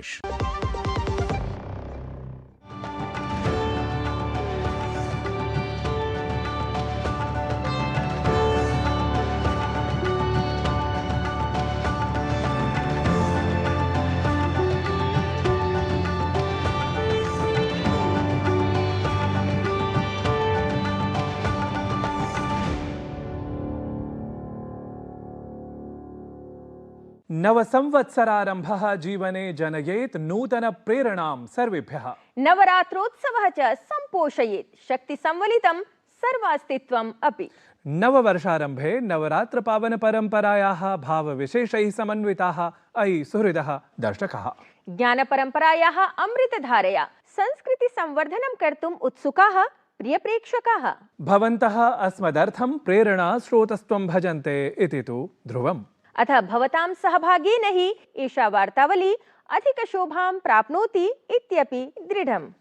पेशकश। नवसंवत्सरारंभः जीवने जनयेत् नूतन प्रेरणां सर्वेभ्यः। नवरात्रोत्सवः च संपोषयेत् शक्तिसंवलितं सर्वास्तित्वम् अपि। नववर्षारंभे नवरात्र पावन परंपरायाः भावविशेषैः समन्विताः अयि सुहृदः दर्शकाः ज्ञानपरंपरायाः अमृतधारया संस्कृतिसंवर्धनं कर्तुम् उत्सुकाः प्रियप्रेक्षकाः। भवन्तः अस्मदर्थं प्रेरणा स्रोतस्त्वं भजन्ते इति तु ध्रुवम्। अथ भवतां सहभागेन हि एषा वार्तावली अधिकशोभां प्राप्नोति इत्यपि दृढम्।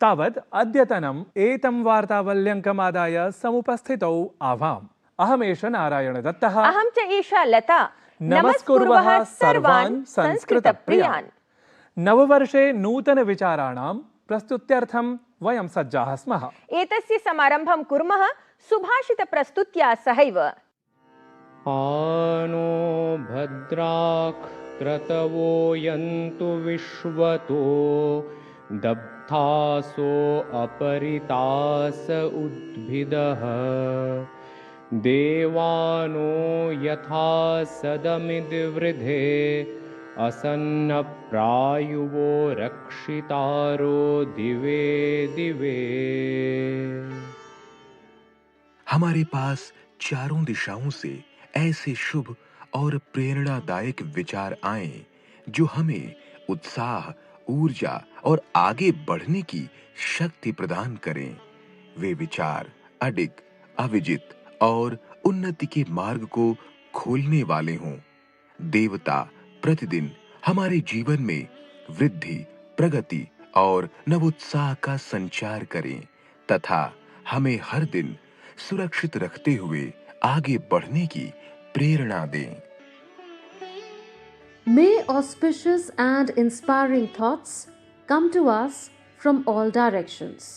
तावत् अद्यतनम् एतं वार्तावल्यङ्कमादाय समुपस्थितौ आवाम्। अहमेष नारायणदत्तः। अहं च एषा लता। नमस्कुर्वः सर्वान् संस्कृतप्रियान्। नववर्षे नूतन विचाराणां प्रस्तुत्यर्थं वयं सज्जाः स्मः। एतस्य समारम्भं कुर्मः सुभाषितप्रस्तुत्या सहैव। आनो भद्राक् क्रतवो यन्तु विश्वतो दब्धासो अपरितास उद्भिदः देवानो यथा सदमिद्वृधे असन्नप्रायुवो रक्षितारो दिवे दिवे। हमारे पास चारों दिशाओं से ऐसे शुभ और प्रेरणादायक विचार आएं जो हमें उत्साह, ऊर्जा और आगे बढ़ने की शक्ति प्रदान करें। वे विचार अडिग, अविजित और उन्नति के मार्ग को खोलने वाले हों। देवता प्रतिदिन हमारे जीवन में वृद्धि, प्रगति और नवोत्साह का संचार करें तथा हमें हर दिन सुरक्षित रखते हुए आगे बढ़ने की प्रेरणा दें। May auspicious and inspiring thoughts come to us from all directions.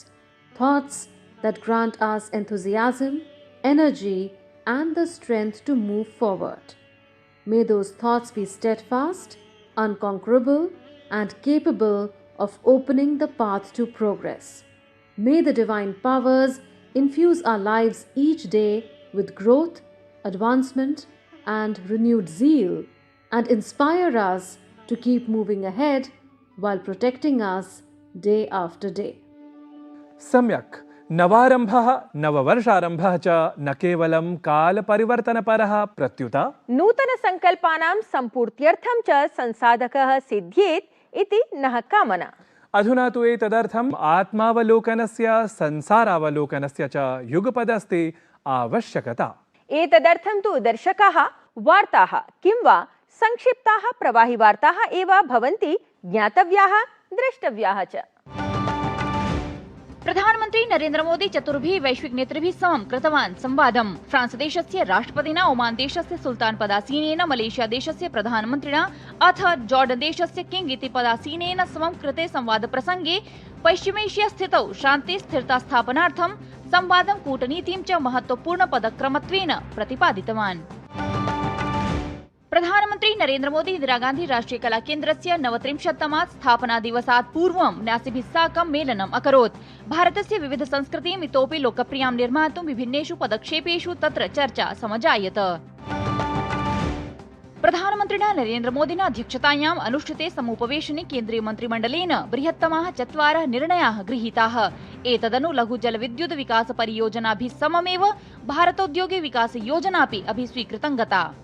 Thoughts that grant us enthusiasm, energy, and the strength to move forward. May those thoughts be steadfast, unconquerable, and capable of opening the path to progress. May the divine powers infuse our lives each day with growth, advancement, and renewed zeal, and inspire us to keep moving ahead while protecting us day after day. सम्यक्। नवारंभः नववर्षारंभः च न केवलं कालपरिवर्तनपरः प्रत्युत नूतन संकल्पानां सम्पूर्त्यर्थं च संसाधकः सिद्ध्येत् इति नः कामना। अधुना तु एतदर्थम् आत्मावलोकनस्य संसारावलोकनस्य च युगपदस्ति आवश्यकता। एतदर्थं तु दर्शकाः वार्ताः किं वा संक्षिप्ताः प्रवाहिवार्ताः एव भवन्ति ज्ञातव्याः द्रष्टव्याः च। प्रधानमन्त्री नरेन्द्र मोदी चतुर्भिः वैश्विक नेतृभिः समं कृतवान् संवादम्। फ्रांस देशस्य राष्ट्रपतिना, ओमान देशस्य सुल्तान पदासीनेन, मलेशिया देशस्य प्रधानमन्त्रिणा अथ जॉर्डन देशस्य किंग इति पदासीनेन समं कृते संवादप्रसङ्गे पश्चिमेशिया स्थितौ शान्ति स्थिरता स्थापनार्थं संवादं कूटनीतिं च महत्वपूर्ण पदक्रमत्वेन प्रतिपादितवान्। प्रधानमन्त्री नरेन्द्र मोदी इंदिरा गांधी राष्ट्रिय कला केन्द्रस्य 39तमात् स्थापना दिवसात् पूर्वं न्यासिभिः साकं मेलनम् अकरोत्। भारतस्य विविध संस्कृतिम् इतोपि लोकप्रियां निर्मातुं विभिन्नेषु पदक्षेपेषु तत्र चर्चा समजायत। प्रधानमन्त्रिणा नरेन्द्र मोदिना अध्यक्षतायाम् अनुष्ठिते समुपवेशने केन्द्रीय मन्त्रिमण्डलेन बृहत्तमाः 4 निर्णयाः गृहीताः। एतदनु लघु जलविद्युत् विकास परियोजनाभिः सममेव भारतोद्योगे विकास योजनापि अभिस्वीकृतं गता।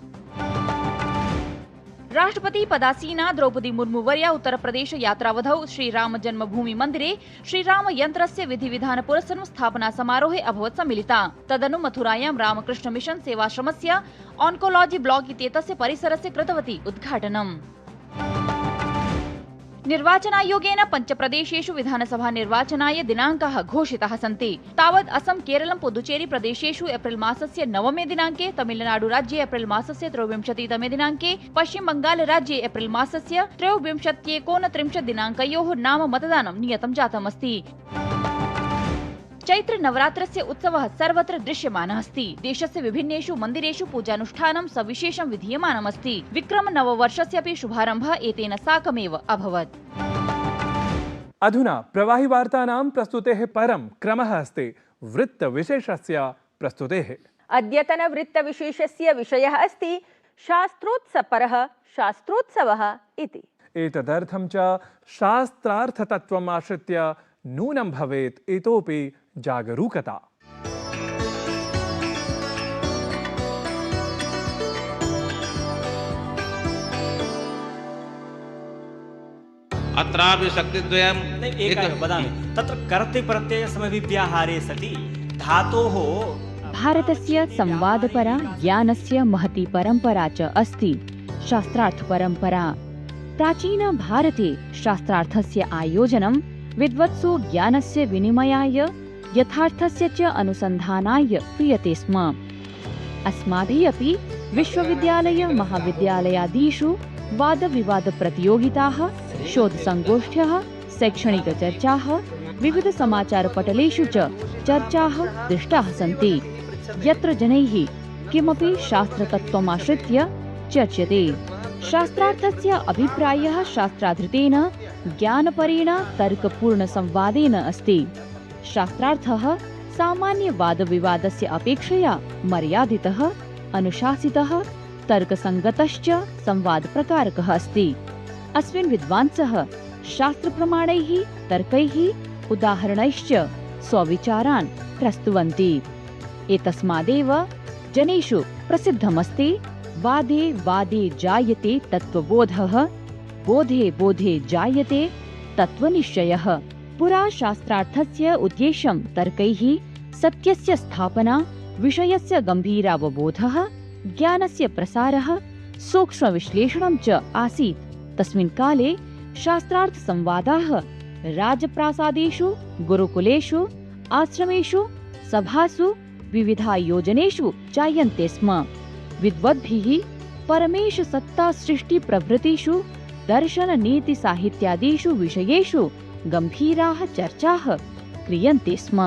राष्ट्रपति पदासीना द्रौपदी मुर्मू वर्या उत्तर प्रदेश यात्रावधौ श्रीराम जन्मभूमि मन्दिरे श्रीराम यन्त्रस्य विधिविधान पुरस्सरं स्थापना समारोहे अभवत् सम्मिलिता। तदनु मथुरायां रामकृष्ण मिशन सेवाश्रमस्य ऑन्कोलॉजी ब्लॉक इत्येतस्य परिसरस्य कृतवती उद्घाटनम्। निर्वाचनायोगेन पञ्चप्रदेशेषु विधानसभा निर्वाचनाय दिनाङ्काः घोषिताः सन्ति। तावत् असम, केरलं, पुदुचेरी प्रदेशेषु एप्रिल् मासस्य 9 दिनाङ्के, तमिलनाडु राज्ये एप्रिल् मासस्य 23 दिनाङ्के, पश्चिम बंगाल राज्ये एप्रिल् मासस्य 23-29 दिनाङ्कयोः नाम मतदानं नियतं जातमस्ति। चैत्र नवरात्रस्य उत्सवः सर्वत्र दृश्यमानः अस्ति। देशस्य विभिन्नेषु मन्दिरेषु पूजानुष्ठानं सविशेषं विधीयमानमस्ति। विक्रम नववर्षस्यापि शुभारम्भः एतेन साकमेव अभवत्। अधुना प्रवाहिवार्तानां प्रस्तुतेः परं क्रमः अस्ति वृत्तविशेषस्य प्रस्तुतेः। अद्यतन वृत्तविशेषस्य विषयः अस्ति शास्त्रोत्सवपरः शास्त्रोत्सवः इति। एतदर्थं च शास्त्रार्थतत्त्वम् आश्रित्य नूनं भवेत् इतोपि जागरूकता। अत्रापि शक्तिद्वयम् एकं वदामि तत्र कर्तृप्रत्ययसमभिव्याहारे सति धातोः भारतस्य संवादपरा ज्ञानस्य महती परम्परा च अस्ति शास्त्रार्थपरम्परा। प्राचीन भारते शास्त्रार्थस्य आयोजनं विद्वत्सु ज्ञानस्य विनिमयाय यथार्थस्य च अनुसन्धानाय क्रियते स्म। अस्माभिः अपि विश्वविद्यालय महाविद्यालयादिषु वादविवादप्रतियोगिताः, शोधसङ्गोष्ठ्यः, शैक्षणिकचर्चाः, विविधसमाचारपटलेषु च चर्चाः दृष्टाः सन्ति, यत्र जनैः किमपि शास्त्रतत्त्वमाश्रित्य चर्च्यते। शास्त्रार्थस्य अभिप्रायः शास्त्राधृतेन ज्ञानपरेण तर्कपूर्णसंवादेन अस्ति। शास्त्रार्थः सामान्यवादविवादस्य अपेक्षया मर्यादितः, अनुशासितः, तर्कसङ्गतश्च संवादप्रकारकः अस्ति। अस्मिन् विद्वांसः शास्त्रप्रमाणैः, तर्कैः, उदाहरणैश्च स्वविचारान् प्रस्तुवन्ति। एतस्मादेव जनेषु प्रसिद्धमस्ति वादे वादे जायते तत्त्वबोधः, बोधे बोधे जायते तत्त्वनिश्चयः। पुरा शास्त्रार्थस्य उद्देश्यं तर्कैः सत्यस्य स्थापना, विषयस्य गम्भीरावबोधः, ज्ञानस्य प्रसारः, सूक्ष्मविश्लेषणं च आसीत्। तस्मिन् काले शास्त्रार्थसंवादाः राजप्रासादेषु, गुरुकुलेषु, आश्रमेषु, सभासु, विविधायोजनेषु जायन्ते स्म। विद्वद्भिः परमेश सत्ता सृष्टि प्रभृतिषु दर्शन नीति साहित्यादिषु विषयेषु गंभीराः चर्चाः क्रियन्ते स्म।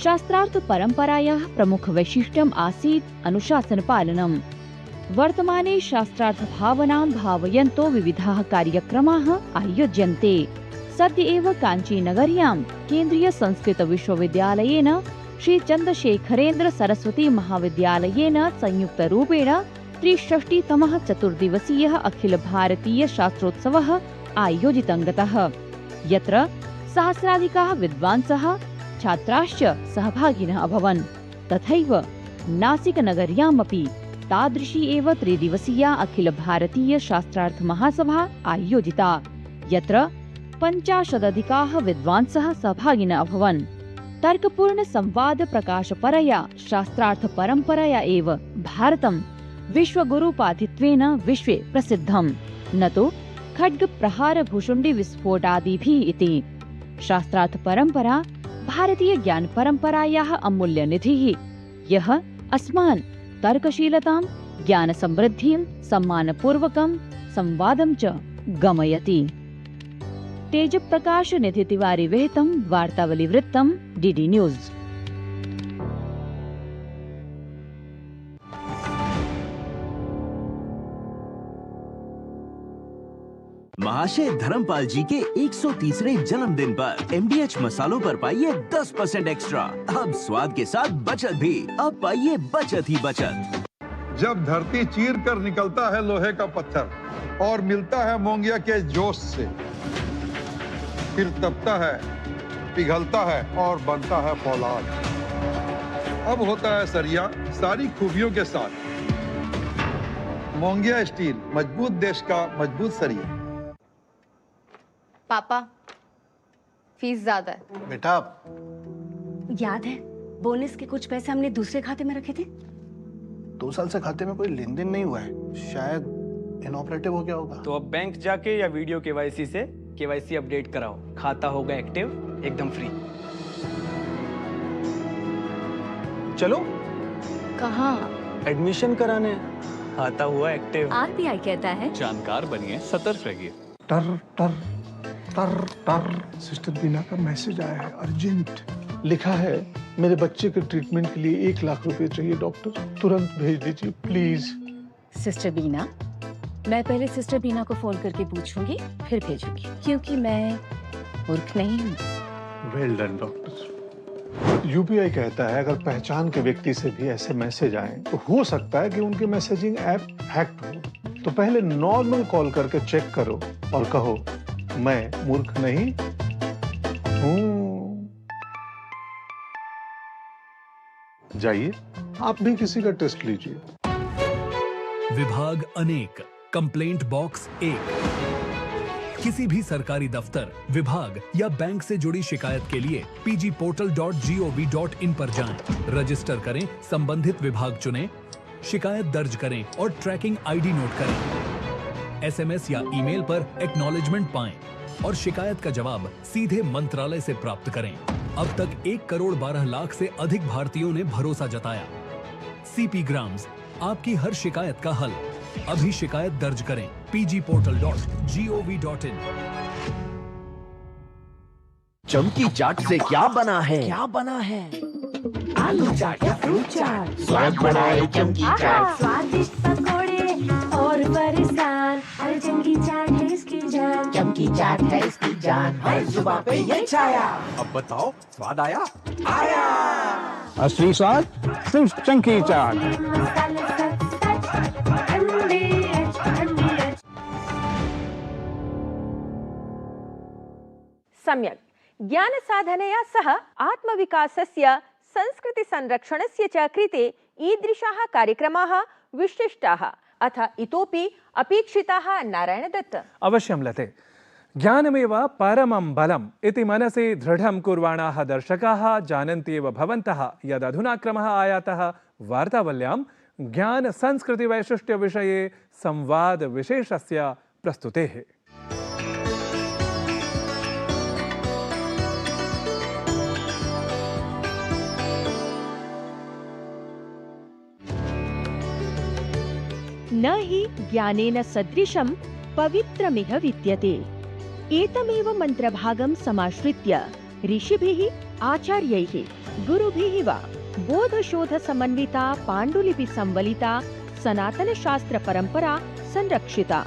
शास्त्रार्थ परम्परायाः प्रमुख वैशिष्ट्यम् आसीत् अनुशासनपालनम्। वर्तमाने शास्त्रार्थ भावनां भावयन्तो विविधाः कार्यक्रमाः आयोज्यन्ते। सद्य एव काञ्चीनगर्यां केन्द्रीय संस्कृत विश्वविद्यालयेन श्री चन्द्रशेखरेन्द्र सरस्वती महाविद्यालयेन संयुक्तरूपेण 63तमः चतुर्दिवसीयः अखिल भारतीय शास्त्रोत्सवः आयोजितं गतः, यत्र सहस्राधिकाः विद्वांसः, छात्राश्च सहभागिनः अभवन्। तथैव नासिकनगर्यामपि तादृशी एव त्रिदिवसीया अखिल भारतीय शास्त्रार्थ महासभा आयोजिता, यत्र 50 विद्वांसः सहभागिनः अभवन्। तर्कपूर्ण संवाद प्रकाशपरया शास्त्रार्थ परम्परया एव भारतं विश्वगुरुपाधित्वेन विश्वे प्रसिद्धं, न तु खड्ग प्रहार भूषुण्डि विस्फोटादिभिः इति। शास्त्रार्थ परम्परा भारतीय ज्ञान परम्परायाः अमूल्य निधिः, यः अस्मान् तर्कशीलतां, ज्ञान समृद्धिं, सम्मानपूर्वकं संवादं च गमयति। तेज प्रकाश निधि तिवारी विहितं वार्तावली वृत्तं डीडी न्यूज। महाशय धर्मपाल जी के 130वें जन्मदिन पर MDH मसालों पर पाइए 10% एक्स्ट्रा। अब स्वाद के साथ बचत भी। अब पाइए बचत ही बचत। जब धरती चीर कर निकलता है लोहे का पत्थर और मिलता है मोंगिया के जोश से, फिर तपता है, पिघलता है और बनता है फौलाद। अब होता है सरिया सारी खूबियों के साथ। मोंगिया स्टील, मजबूत देश का मजबूत सरिया। पापा, फीस ज्यादा है। बेटा, याद है बोनस के कुछ पैसे हमने दूसरे खाते में रखे थे? 2 साल से खाते में कोई लेन देन नहीं हुआ है, शायद इनऑपरेटिव हो गया होगा। तो अब बैंक जाके या वीडियो केवाईसी से केवाईसी अपडेट कराओ, खाता होगा एक्टिव एकदम फ्री। चलो कहाँ? एडमिशन कराने, खाता हुआ एक्टिव। आरबीआई कहता है जानकार बनिए, सतर्क रहिए। टर टर टर टर सिस्टर बीना का मैसेज आया है, अर्जेंट। लिखा है मेरे बच्चे के ट्रीटमेंट के लिए 1 लाख रुपए चाहिए डॉक्टर, तुरंत भेज दीजिए प्लीज। सिस्टर बीना, मैं पहले सिस्टर बीना को फोन करके पूछूंगी फिर भेजूंगी, क्योंकि मैं मूर्ख नहीं हूँ। Well done doctor. यूपीआई कहता है अगर पहचान के व्यक्ति से भी ऐसे मैसेज आए तो हो सकता है कि उनके मैसेजिंग ऐप हैक्ड हो। तो पहले नॉर्मल कॉल करके चेक करो और कहो मैं मूर्ख नहीं हूँ। जाइए आप भी किसी का टेस्ट लीजिए। विभाग अनेक, कंप्लेंट बॉक्स 1। किसी भी सरकारी दफ्तर, विभाग या बैंक से जुड़ी शिकायत के लिए pgportal.gov.in पर जाएं, रजिस्टर करें, संबंधित विभाग चुनें, शिकायत दर्ज करें और ट्रैकिंग आईडी नोट करें। एसएमएस या ईमेल पर एक्नॉलेजमेंट पाएं और शिकायत का जवाब सीधे मंत्रालय से प्राप्त करें। अब तक 1 करोड़ 12 लाख से अधिक भारतीयों ने भरोसा जताया। सीपी ग्राम्स, आपकी हर शिकायत का हल। अभी शिकायत दर्ज करें pgportal.gov.in। चमकी चाट से क्या बना है? आलू चाट या फ्रूट चाट, स्वाद बनाए चमकी चाट। स्वादिष्ट पकोड़े और बरसान, हर चमकी चाट है इसकी जान। चमकी चाट है इसकी जान, हर जुबान पे ये छाया। अब बताओ स्वाद आया? असली स्वाद सिर्फ चमकी चाट। मसाले सच सच, सम्यक् ज्ञानसाधनया सह आत्मविकासस्य संस्कृतिसंरक्षणस्य च कृते ईदृशाः कार्यक्रमाः विशिष्टाः अथ इतोपि अपेक्षिताः। नारायणदत्त। अवश्यं लते। ज्ञानमेव परमं बलम् इति मनसि दृढं कुर्वाणाः दर्शकाः जानन्ति एव भवन्तः यदधुना क्रमः आयातः वार्तावल्यां ज्ञान संस्कृति वैशिष्ट्य विषये संवाद विशेषस्य प्रस्तुतेः। न हि ज्ञानेन सदृशं पवित्रमिह विद्यते। एतमेव मन्त्रभागं समाश्रित्य ऋषिभिः आचार्यैः गुरुभिः वा बोधशोधसमन्विता पाण्डुलिपि संवलिता सनातनशास्त्रपरम्परा संरक्षिता।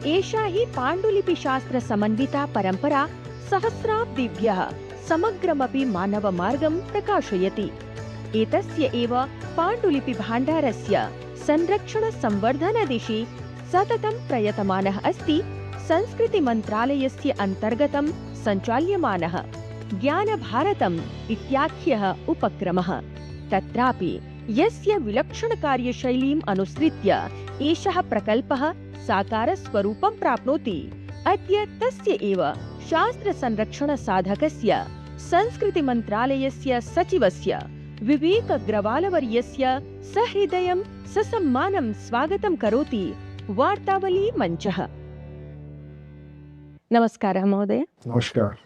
एषा हि पाण्डुलिपिशास्त्रसमन्विता परम्परा सहस्राब्दिभ्यः समग्रमपि मानवमार्गं प्रकाशयति। एतस्य एव पाण्डुलिपिभाण्डारस्य संरक्षण संवर्धन दिशि सततं प्रयतमानः अस्ति संस्कृतिमन्त्रालयस्य अन्तर्गतं सञ्चाल्यमानः ज्ञानभारतम् इत्याख्यः उपक्रमः। तत्रापि यस्य विलक्षणकार्यशैलीम् अनुसृत्य एषः प्रकल्पः साकारस्वरूपं प्राप्नोति, अद्य तस्य एव शास्त्रसंरक्षणसाधकस्य संस्कृतिमन्त्रालयस्य सचिवस्य विवेकग्रवालवर्यस्य सहृदयं ससम्मानं स्वागतं करोति वार्तावली मंचः। नमस्कारः महोदय। नमस्कार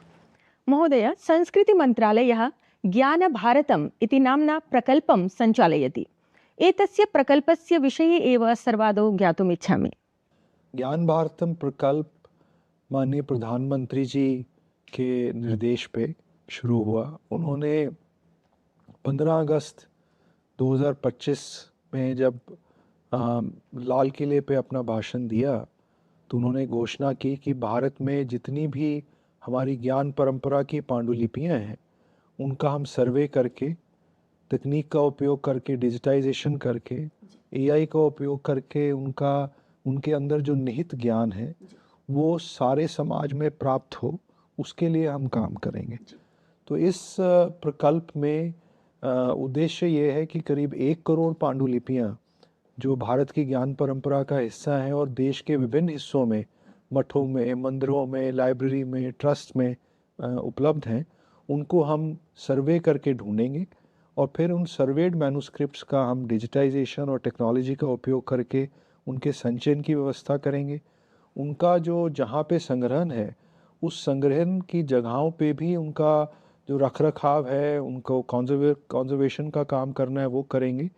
महोदय, संस्कृतिमन्त्रालयः ज्ञानभारतम् इति नाम्ना प्रकल्पं सञ्चालयति। एतस्य प्रकल्पस्य विषये एव सर्वादौ ज्ञातुम् इच्छामि। ज्ञान भारतम प्रकल्प माननीय प्रधानमंत्री जी के निर्देश पे शुरू हुआ। उन्होंने 15 अगस्त 2025 में जब लाल किले पे अपना भाषण दिया तो उन्होंने घोषणा की कि भारत में जितनी भी हमारी ज्ञान परंपरा की पांडुलिपियां हैं उनका हम सर्वे करके, तकनीक का उपयोग करके, डिजिटाइजेशन करके, एआई का उपयोग करके उनके अंदर जो निहित ज्ञान है वो सारे समाज में प्राप्त हो, उसके लिए हम काम करेंगे। तो इस प्रकल्प में उद्देश्य ये है कि करीब 1 करोड़ पांडुलिपियां जो भारत की ज्ञान परंपरा का हिस्सा हैं और देश के विभिन्न हिस्सों में, मठों में, मंदिरों में, लाइब्रेरी में, ट्रस्ट में उपलब्ध हैं, उनको हम सर्वे करके ढूंढेंगे और फिर उन सर्वेड मैन्युस्क्रिप्ट्स का हम डिजिटाइजेशन और टेक्नोलॉजी का उपयोग करके उनके संचयन की व्यवस्था करेंगे। उनका जो जहाँ पे संग्रहण है उस संग्रहण की जगहों पे भी उनका जो रखरखाव है, उनको कंजर्वेशन का काम करना है वो करेंगे।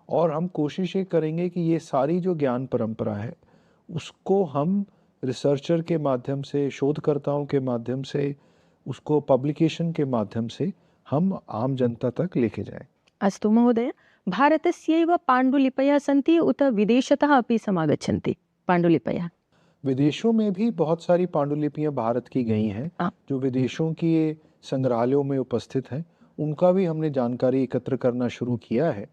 और हम कोशिश ये करेंगे कि ये सारी जो ज्ञान परंपरा है उसको हम रिसर्चर के माध्यम से, शोधकर्ताओं के माध्यम से, उसको पब्लिकेशन के माध्यम से हम आम जनता तक लेके जाएं। अस्तु महोदय, भारतस्यैव पाण्डुलिपयः सन्ति उत विदेशतः अपि समागच्छन्ति पाण्डुलिपयः? विदेशों में भी बहुत सारी पांडुलिपियां भारत की गई हैं जो विदेशों की संग्रहालयों में उपस्थित हैं। उनका भी हमने जानकारी एकत्र करना शुरू किया है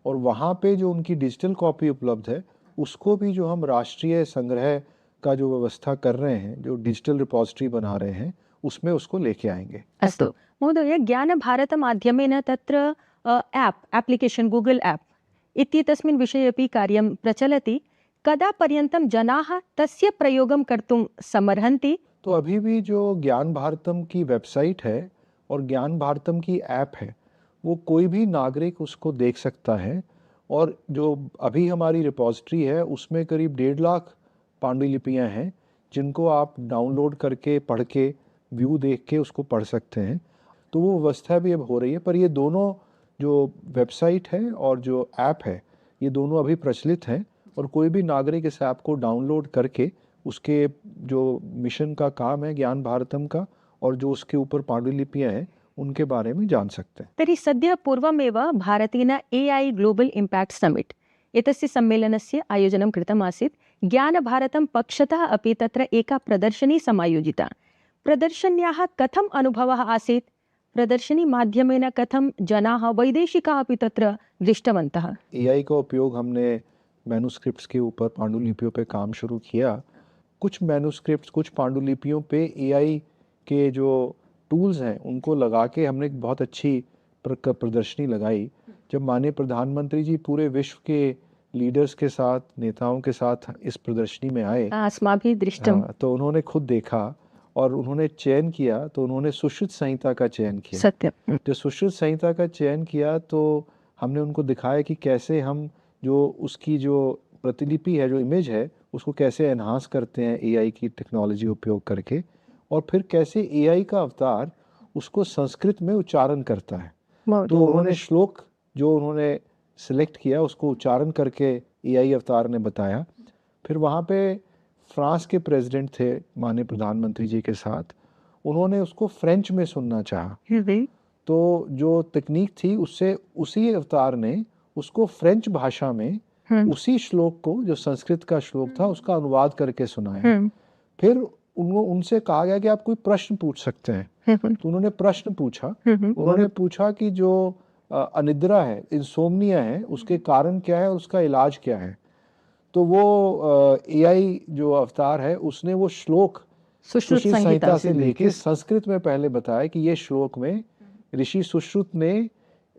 और वहाँ पे जो उनकी डिजिटल कॉपी उपलब्ध है उसको भी जो हम राष्ट्रीय संग्रह का जो व्यवस्था कर रहे हैं, जो डिजिटल रिपोजिटरी बना रहे हैं, उसमें उसको लेके आएंगे। अस्तु महोदय, ज्ञानभारतमाध्यमेन तत्र एप्लिकेशन् गूगल ऐप् इत्येतस्मिन् विषये अपि कार्यं प्रचलति। कदा पर्यन्तं जनाः तस्य प्रयोगं कर्तुं समर्हन्ति? तो अभी भी जो ज्ञान भारतम की वेबसाइट है और ज्ञान भारतम की ऐप है वो कोई भी नागरिक उसको देख सकता है। और जो अभी हमारी रिपोजिटरी है उसमें करीब 1.5 लाख पांडुलिपियां हैं जिनको आप डाउनलोड करके, पढ़ के, व्यू देख के उसको पढ़ सकते हैं। तो वो व्यवस्था भी अब हो रही है। पर ये दोनों जो वेबसाइट है और जो ऐप है ये दोनों अभी प्रचलित हैं और कोई भी नागरिक इस ऐप को डाउनलोड करके उसके जो मिशन का काम है ज्ञान भारतम का और जो उसके ऊपर पांडुलिपियां हैं उनके बारे में जान सकते हैं। तर्हि सद्यः पूर्वमेव भारतेन AI ग्लोबल इम्पैक्ट समिट एतस्य सम्मेलनस्य आयोजनं कृतम् आसीत्। ज्ञानभारतं पक्षतः अपि तत्र एका प्रदर्शनी समायोजिता। प्रदर्शन्याः कथम् अनुभवः आसीत्? प्रदर्शनी माध्यमेन कथं जनाः, वैदेशिकाः अपि तत्र दृष्टवन्तः? AI का उपयोग हमने मैन्युस्क्रिप्ट्स के ऊपर, पांडुलिपियों पे काम शुरू किया। कुछ मैन्युस्क्रिप्ट्स, कुछ पांडुलिपियों पे AI के जो टूल्स हैं उनको लगा के हमने एक बहुत अच्छी प्रदर्शनी लगाई। जब माननीय प्रधानमंत्री जी पूरे विश्व के लीडर्स के साथ, नेताओं के साथ इस प्रदर्शनी में आए, अस्माभिः दृष्टं, तो उन्होंने खुद देखा और उन्होंने चयन किया। तो उन्होंने सुश्रुत संहिता का चयन किया। सत्यम। जो सुश्रुत संहिता का चयन किया तो हमने उनको दिखाया कि कैसे हम जो उसकी जो प्रतिलिपि है, जो इमेज है, उसको कैसे एनहांस करते हैं AI की टेक्नोलॉजी उपयोग करके, और फिर कैसे AI का अवतार उसको संस्कृत में उच्चारण करता है। तो उन्होंने श्लोक जो उन्होंने सिलेक्ट किया उसको उच्चारण करके AI अवतार ने बताया। फिर वहाँ पे फ्रांस के प्रेसिडेंट थे माननीय प्रधानमंत्री जी के साथ, उन्होंने उसको फ्रेंच में सुनना चाहा। तो जो तकनीक थी उससे उसी अवतार ने उसको फ्रेंच भाषा में उसी श्लोक को, जो संस्कृत का श्लोक था, उसका अनुवाद करके सुनाया। फिर उनसे कहा गया कि आप कोई प्रश्न पूछ सकते हैं। तो उन्होंने प्रश्न पूछा। उन्होंने पूछा कि जो अनिद्रा है, इंसोम्निया है, उसके कारण क्या है और उसका इलाज क्या है। तो वो AI जो अवतार है उसने वो श्लोक सुश्रुत संहिता से लेके संस्कृत में पहले बताया कि ये श्लोक में ऋषि सुश्रुत ने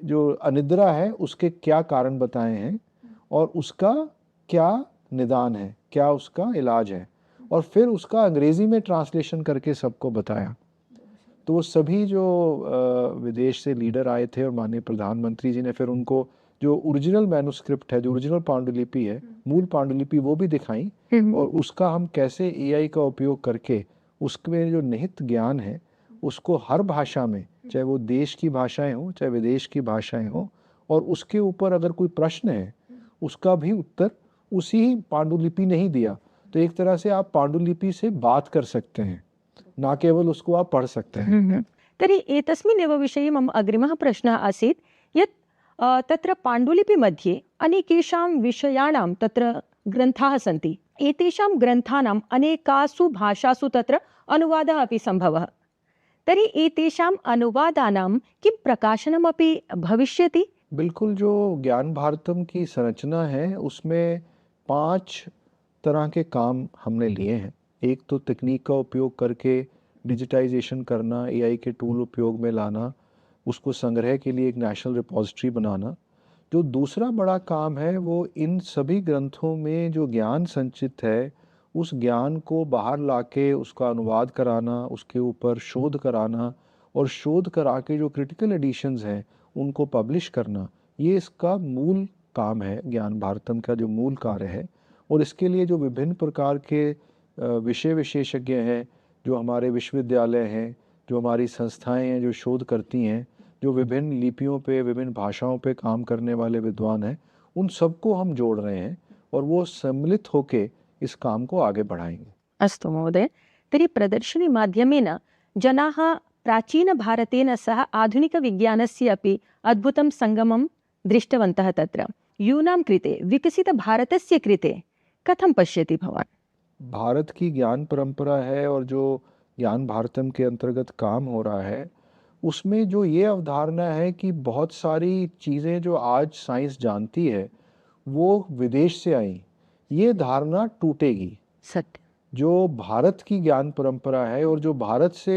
जो अनिद्रा है उसके क्या कारण बताए हैं और उसका क्या निदान है, क्या उसका इलाज है, और फिर उसका अंग्रेजी में ट्रांसलेशन करके सबको बताया। तो वो सभी जो विदेश से लीडर आए थे और माननीय प्रधानमंत्री जी ने फिर उनको जो ओरिजिनल मैन्युस्क्रिप्ट है, जो ओरिजिनल पांडुलिपि है, मूल पांडुलिपि, वो भी दिखाई और उसका हम कैसे AI का उपयोग करके उसमें जो निहित ज्ञान है उसको हर भाषा में, चाहे वो देश की भाषाएं हो चाहे विदेश की भाषाएं हो, और उसके ऊपर अगर कोई प्रश्न है उसका भी उत्तर उसी पांडुलिपि ने ही दिया। तो एक तरह से आप पांडुलिपि से बात कर सकते हैं, ना केवल उसको आप पढ़ सकते हैं। तर्हि एतस्मिन्नेव विषये मम अग्रिमः प्रश्नः आसीत् यत् तत्र पाण्डुलिपि मध्ये अनेकेषां विषयाणां तत्र ग्रन्थाः सन्ति। एतेषां ग्रन्थानाम् अनेकासु भाषासु तत्र अनुवादः अपि सम्भवः। तर्हि एतेषाम् अनुवादानां किं प्रकाशनमपि भविष्यति? बिल्कुल। जो ज्ञान भारतम की संरचना है उसमें 5 तरह के काम हमने लिए हैं। एक तो तकनीक का उपयोग करके डिजिटाइजेशन करना, AI के टूल उपयोग में लाना, उसको संग्रह के लिए एक नेशनल रिपोजिटरी बनाना। जो दूसरा बड़ा काम है वो इन सभी ग्रंथों में जो ज्ञान संचित है उस ज्ञान को बाहर लाके उसका अनुवाद कराना, उसके ऊपर शोध कराना और शोध करा के जो क्रिटिकल एडिशंस हैं उनको पब्लिश करना। ये इसका मूल काम है। ज्ञान भारतम का जो मूल कार्य है और इसके लिए जो विभिन्न प्रकार के विषय विशेषज्ञ हैं, जो हमारे विश्वविद्यालय हैं, जो हमारी संस्थाएं हैं, जो शोध करती हैं, जो विभिन्न लिपियों पे, विभिन्न भाषाओं पे काम करने वाले विद्वान हैं, उन सबको हम जोड़ रहे हैं और वो सम्मिलित होके इस काम को आगे बढ़ाएंगे। अस्तु महोदय, तर्हि प्रदर्शनी माध्यमेन जनाः प्राचीनभारतेन सह आधुनिकविज्ञानस्य अपि अद्भुतं सङ्गमं दृष्टवन्तः। तत्र यूनां कृते विकसितभारतस्य कृते कथं पश्यति भवान्? भारत की ज्ञान परंपरा है और जो ज्ञान भारतम के अंतर्गत काम हो रहा है, उसमें जो ये अवधारणा है कि बहुत सारी चीज़ें जो आज साइंस जानती है वो विदेश से आई, ये धारणा टूटेगी। सत्य। जो भारत की ज्ञान परंपरा है और जो भारत से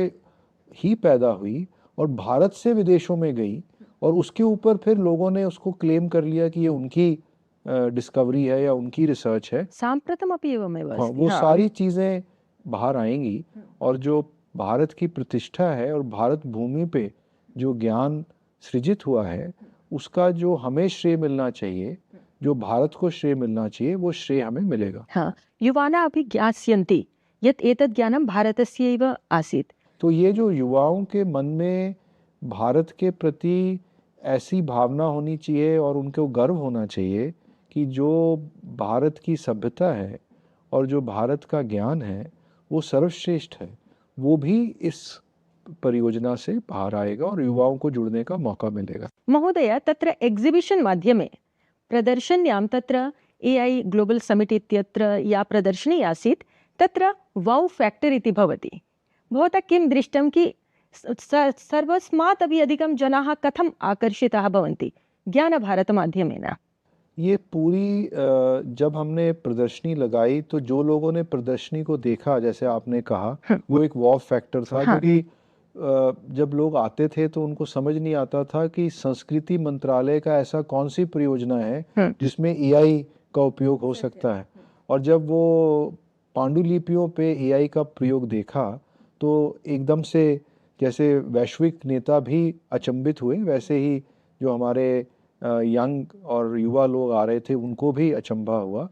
ही पैदा हुई और भारत से विदेशों में गई और उसके ऊपर फिर लोगों ने उसको क्लेम कर लिया कि ये उनकी डिस्कवरी है या उनकी रिसर्च है, साम्प्रतमपि एवमेव अस्ति। वो सारी चीज़ें बाहर आएंगी और जो भारत की प्रतिष्ठा है और भारत भूमि पे जो ज्ञान सृजित हुआ है उसका जो हमें श्रेय मिलना चाहिए, जो भारत को श्रेय मिलना चाहिए, वो श्रेय हमें मिलेगा। हाँ, युवाना अपि ज्ञास्यन्ति यत् एतद् ज्ञानं भारतस्यैव आसीत्। तो ये जो युवाओं के मन में भारत के प्रति ऐसी भावना होनी चाहिए और उनको गर्व होना चाहिए कि जो भारत की सभ्यता है और जो भारत का ज्ञान है वो सर्वश्रेष्ठ है, वो भी इस परियोजना से बाहर आएगा और युवाओं को जुड़ने का मौका मिलेगा। महोदय, तत्र एग्जिबिशन माध्यमे प्रदर्शन्यां तत्र AI ग्लोबल समिट इत्यत्र या प्रदर्शनी आसीत्, तत्र वाउ फैक्टर इति भवति। भवता किं दृष्टं कि सर्वस्मात् अपि अधिकं जनाः कथम् आकर्षिताः भवन्ति ज्ञानभारतमाध्यमेन? ये पूरी जब हमने प्रदर्शनी लगाई तो जो लोगों ने प्रदर्शनी को देखा, जैसे आपने कहा, वो एक वाव फैक्टर था। क्योंकि जब लोग आते थे तो उनको समझ नहीं आता था कि संस्कृति मंत्रालय का ऐसा कौन सी परियोजना है जिसमें AI का उपयोग हो सकता है। और जब वो पांडुलिपियों पे AI का प्रयोग देखा तो एकदम से जैसे वैश्विक नेता भी अचंभित हुए, वैसे ही जो हमारे यंग और युवा लोग आ रहे थे उनको भी अचंभा हुआ।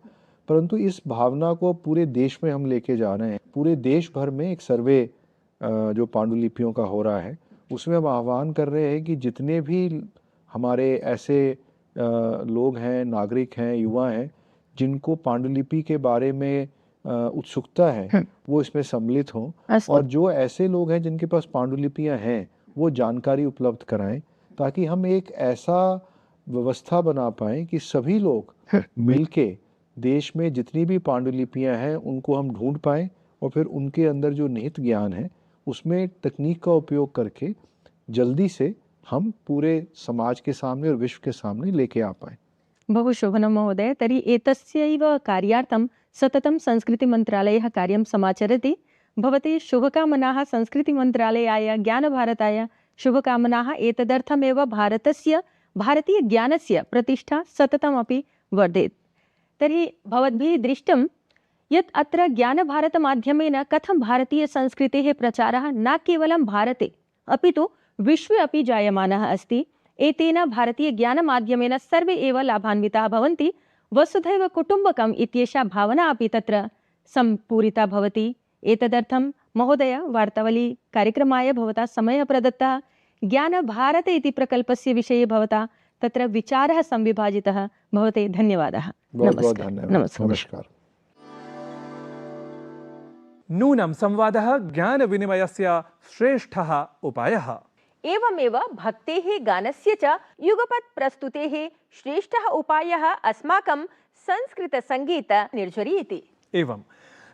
परंतु इस भावना को पूरे देश में हम लेके जा रहे हैं। पूरे देश भर में एक सर्वे जो पांडुलिपियों का हो रहा है उसमें हम आह्वान कर रहे हैं कि जितने भी हमारे ऐसे लोग हैं, नागरिक हैं, युवा हैं जिनको पांडुलिपि के बारे में उत्सुकता है, वो इसमें सम्मिलित हों। और जो ऐसे लोग हैं जिनके पास पांडुलिपियां हैं वो जानकारी उपलब्ध कराएं, ताकि हम एक ऐसा व्यवस्था बना पाएं कि सभी लोग मिलके देश में जितनी भी पांडुलिपियां हैं उनको हम ढूंढ पाएं और फिर उनके अंदर जो निहित ज्ञान है उसमें तकनीक का उपयोग करके जल्दी से हम पूरे समाज के सामने और विश्व के सामने लेके आ पाएं। बहु शोभनं महोदय। तर्हि एतस्यैव कार्यार्थं सततं संस्कृतिमन्त्रालयः कार्यं समाचरति। भवते शुभकामनाः संस्कृतिमन्त्रालयाय, ज्ञानभारताय शुभकामनाः। एतदर्थमेव भारतस्य, भारतीयज्ञानस्य प्रतिष्ठा सततमपि वर्धेत्। तर्हि भवद्भिः दृष्टं यत् अत्र ज्ञानभारतमाध्यमेन कथं भारतीयसंस्कृतेः प्रचारः न केवलं भारते अपि तु विश्वे अपि जायमानः अस्ति। एतेन भारतीयज्ञानमाध्यमेन सर्वे एव लाभान्विताः भवन्ति। वसुधैव कुटुम्बकम् इत्येषा भावना अपि तत्र सम्पूरिता भवति। एतदर्थं महोदय, वार्तावली कार्यक्रमाय भवता समयः प्रदत्तः। ज्ञानभारत इति प्रकल्पस्य विषये भवता तत्र विचारः संविभाजितः। भवते धन्यवादः। नमस्कार। नूनं संवादः ज्ञानविनिमयस्य श्रेष्ठः उपायः। एवमेव भक्तेः गानस्य च युगपत् प्रस्तुतेः श्रेष्ठः उपायः अस्माकं संस्कृतसङ्गीत निर्झरी इति। एवं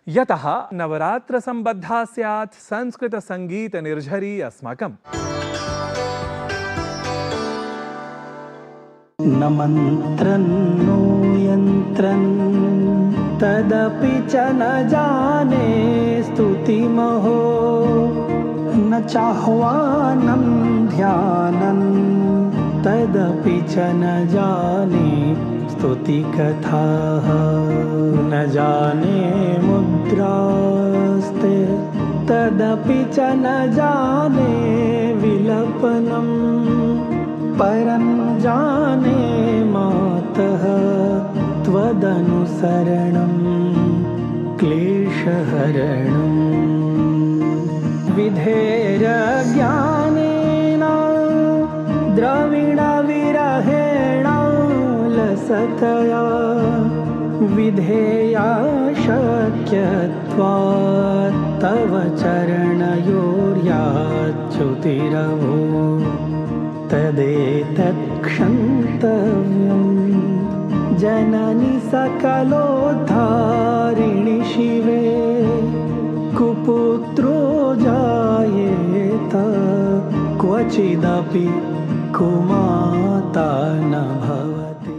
यतः नवरात्रसम्बद्धा स्यात् संस्कृतसङ्गीत निर्झरी अस्माकम्। न मन्त्रं नो यन्त्रं तदपि च न जाने स्तुतिमहो, न चाह्वानं ध्यानं तदपि च न जाने स्तुतिकथाः, न जाने मुद्रास्ते तदपि च न जाने विलपनं, परं जाने मातः त्वदनुसरणं क्लेशहरणं विधेर्ज्ञानेन द्रविणविरहेण लसतया विधेया शक्यत्वात् तव चरणयोर्याच्युतिरभो तदेतत् क्षन्तव्यं जननि सकलोद्धारिणि शिवे कुपुत्रो जायेत क्वचिदपि कुमाता न भवति।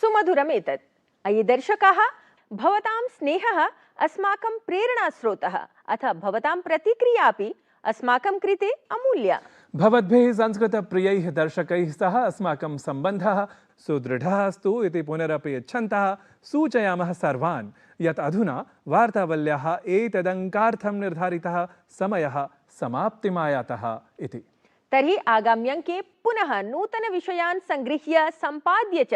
सुमधुरमेतत्। अयि दर्शकाः, भवतां स्नेहः अस्माकं प्रेरणास्रोतः अथ भवतां प्रतिक्रिया अपि अस्माकं कृते अमूल्या। भवद्भिः संस्कृतप्रियैः दर्शकैः सह अस्माकं सम्बन्धः सुदृढः अस्तु इति पुनरपि यच्छन्तः सूचयामः सर्वान् यत् अधुना वार्तावल्याः एतदङ्कार्थं निर्धारितः समयः समाप्तिमायातः इति। तर्हि आगाम्यङ्के पुनः नूतनविषयान् सङ्गृह्य सम्पाद्य च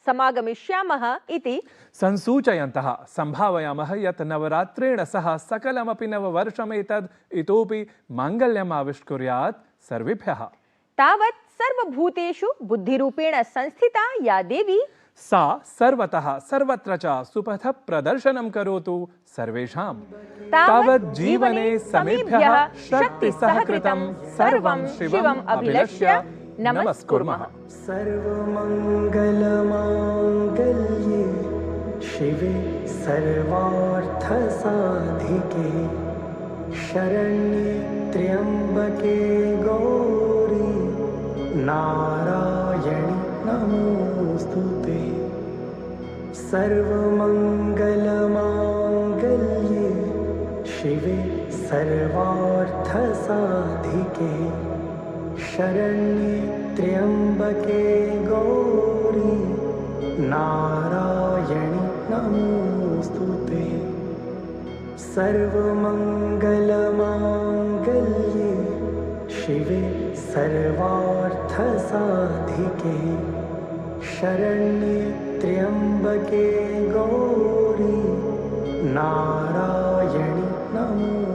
समागमिष्यामः इति संसूचयन्तः सम्भावयामः यत् नवरात्रेण सह सकलमपि नववर्षमेतद् इतोपि माङ्गल्यम् आविष्कुर्यात् सर्वेभ्यः। तावत् सर्वभूतेषु बुद्धिरूपेण संस्थिता या देवी सा सर्वतः सर्वत्र च सुपथ प्रदर्शनं करोतु सर्वेषां। तावत् जीवने समेभ्यः शक्तिसहकृतं सर्वं शिवम् अभिलक्ष्य नमस्कुर्मः। सर्वमङ्गलमाङ्गल्ये शिवे सर्वार्थसाधिके शरण्ये त्र्यम्बके गौरी नारायणि नमोऽस्तुते। सर्वमङ्गलमाङ्गल्ये शिवे सर्वार्थसाधिके शरण्ये त्र्यम्बके गौरी नारायणि नमोऽस्तुते। सर्वमङ्गलमाङ्गल्ये शिवे सर्वार्थसाधिके शरण्ये त्र्यम्बके गौरी नारायणि नमोऽस्तुते।